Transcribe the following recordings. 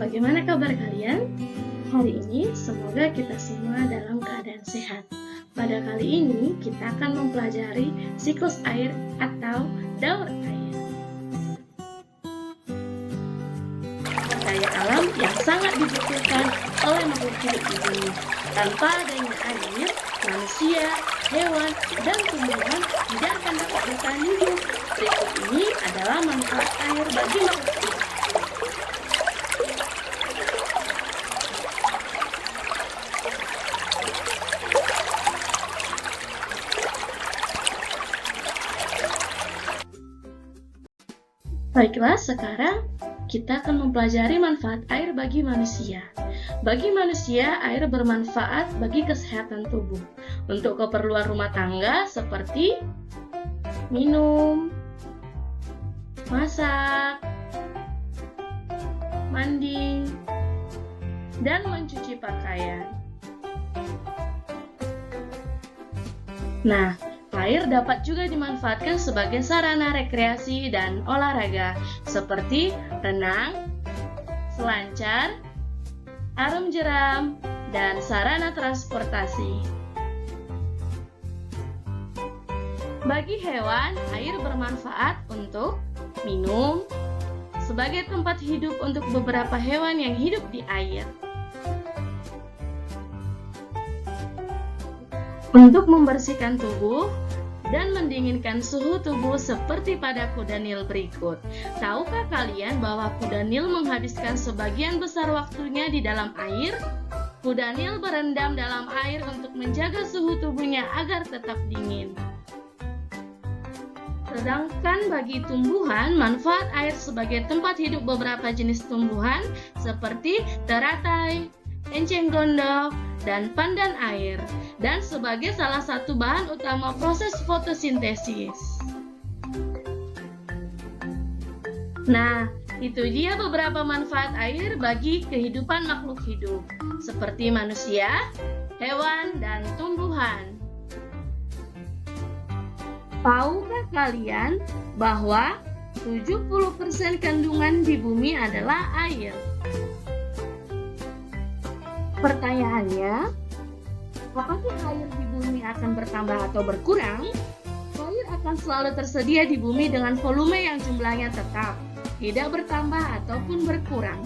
bagaimana kabar kalian? Hari ini semoga kita semua dalam keadaan sehat. Pada kali ini kita akan mempelajari siklus air atau daur air. Daya alam yang sangat dibutuhkan oleh makhluk hidup di bumi. Tanpa adanya air, manusia, hewan, dan tumbuhan tidak akan dapat bertahan hidup. Berikut ini adalah manfaat air bagi makhluk hidup. Baiklah, sekarang kita akan mempelajari manfaat air bagi manusia. Bagi manusia, air bermanfaat bagi kesehatan tubuh. Untuk keperluan rumah tangga seperti minum, masak, mandi, dan mencuci pakaian. Nah, air dapat juga dimanfaatkan sebagai sarana rekreasi dan olahraga seperti renang, selancar, arum jeram, dan sarana transportasi. Bagi hewan, air bermanfaat untuk minum, sebagai tempat hidup untuk beberapa hewan yang hidup di air. Untuk membersihkan tubuh dan mendinginkan suhu tubuh seperti pada kuda Nil berikut. Tahukah kalian bahwa kuda Nil menghabiskan sebagian besar waktunya di dalam air? Kuda Nil berendam dalam air untuk menjaga suhu tubuhnya agar tetap dingin. Sedangkan bagi tumbuhan, manfaat air sebagai tempat hidup beberapa jenis tumbuhan seperti teratai, enceng gondok, dan pandan air, dan sebagai salah satu bahan utama proses fotosintesis. Nah, itu dia beberapa manfaat air bagi kehidupan makhluk hidup, seperti manusia, hewan, dan tumbuhan. Tahukah kalian bahwa 70% kandungan di bumi adalah air? Pertanyaannya, apakah air di bumi akan bertambah atau berkurang? Air akan selalu tersedia di bumi dengan volume yang jumlahnya tetap, tidak bertambah ataupun berkurang.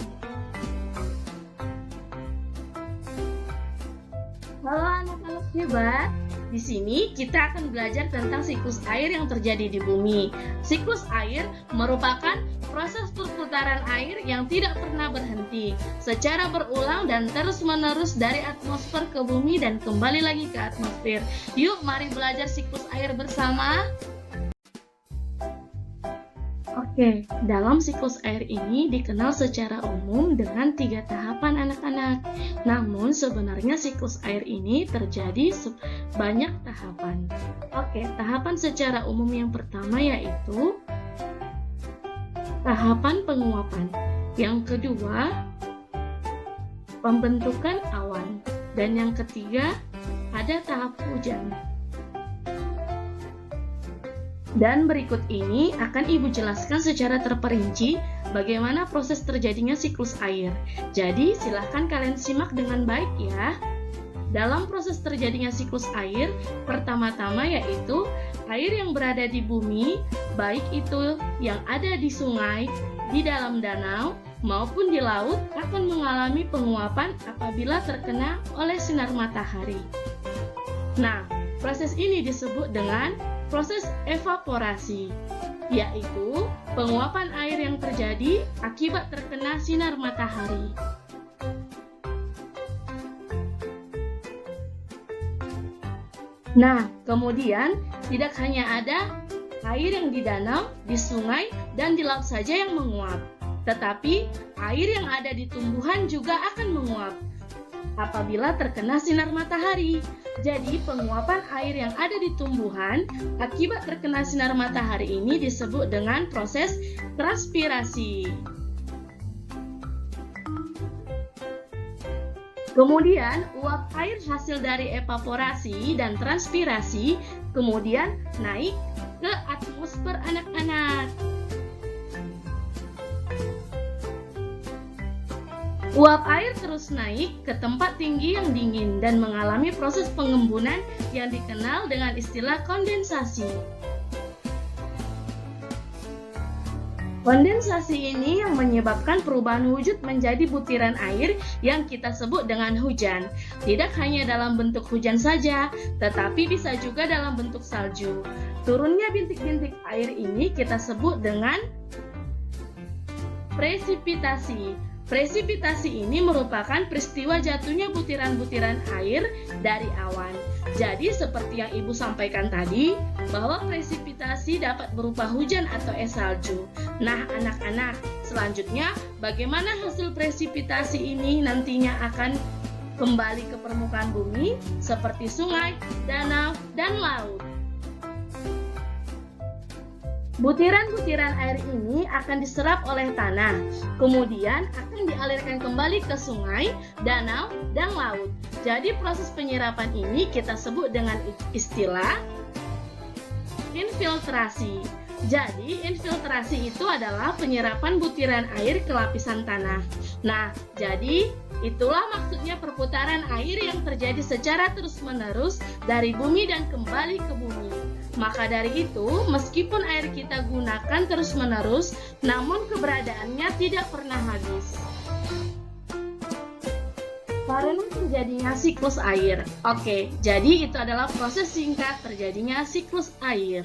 Halo anak-anak hebat, di sini kita akan belajar tentang siklus air yang terjadi di bumi. Siklus air merupakan proses perputaran air yang tidak pernah berhenti, secara berulang dan terus-menerus dari atmosfer ke bumi dan kembali lagi ke atmosfer. Yuk, mari belajar siklus air bersama. Oke, dalam siklus air ini dikenal secara umum dengan 3 tahapan anak-anak. Namun sebenarnya siklus air ini terjadi banyak tahapan. Oke, tahapan secara umum yang pertama yaitu tahapan penguapan. Yang kedua, pembentukan awan. Dan yang ketiga, ada tahap hujan. Dan berikut ini akan Ibu jelaskan secara terperinci bagaimana proses terjadinya siklus air. Jadi, silahkan kalian simak dengan baik ya. Dalam proses terjadinya siklus air, pertama-tama yaitu air yang berada di bumi, baik itu yang ada di sungai, di dalam danau, maupun di laut, akan mengalami penguapan apabila terkena oleh sinar matahari. Nah, proses ini disebut dengan proses evaporasi, yaitu penguapan air yang terjadi akibat terkena sinar matahari. Nah, kemudian tidak hanya ada air yang di danau, di sungai, dan di laut saja yang menguap, tetapi air yang ada di tumbuhan juga akan menguap apabila terkena sinar matahari. Jadi, penguapan air yang ada di tumbuhan akibat terkena sinar matahari ini disebut dengan proses transpirasi. Kemudian, uap air hasil dari evaporasi dan transpirasi kemudian naik ke atmosfer anak-anak. Uap air terus naik ke tempat tinggi yang dingin dan mengalami proses pengembunan yang dikenal dengan istilah kondensasi. Kondensasi ini yang menyebabkan perubahan wujud menjadi butiran air yang kita sebut dengan hujan. Tidak hanya dalam bentuk hujan saja, tetapi bisa juga dalam bentuk salju. Turunnya bintik-bintik air ini kita sebut dengan presipitasi. Presipitasi ini merupakan peristiwa jatuhnya butiran-butiran air dari awan. Jadi seperti yang Ibu sampaikan tadi, bahwa presipitasi dapat berupa hujan atau es salju. Nah anak-anak, selanjutnya bagaimana hasil presipitasi ini nantinya akan kembali ke permukaan bumi seperti sungai, danau, dan laut. Butiran-butiran air ini akan diserap oleh tanah, kemudian akan dialirkan kembali ke sungai, danau, dan laut. Jadi proses penyerapan ini kita sebut dengan istilah infiltrasi. Jadi infiltrasi itu adalah penyerapan butiran air ke lapisan tanah. Nah, jadi itulah maksudnya perputaran air yang terjadi secara terus-menerus dari bumi dan kembali ke bumi. Maka dari itu, meskipun air kita gunakan terus-menerus, namun keberadaannya tidak pernah habis. Karena terjadinya siklus air. Oke, jadi itu adalah proses singkat terjadinya siklus air.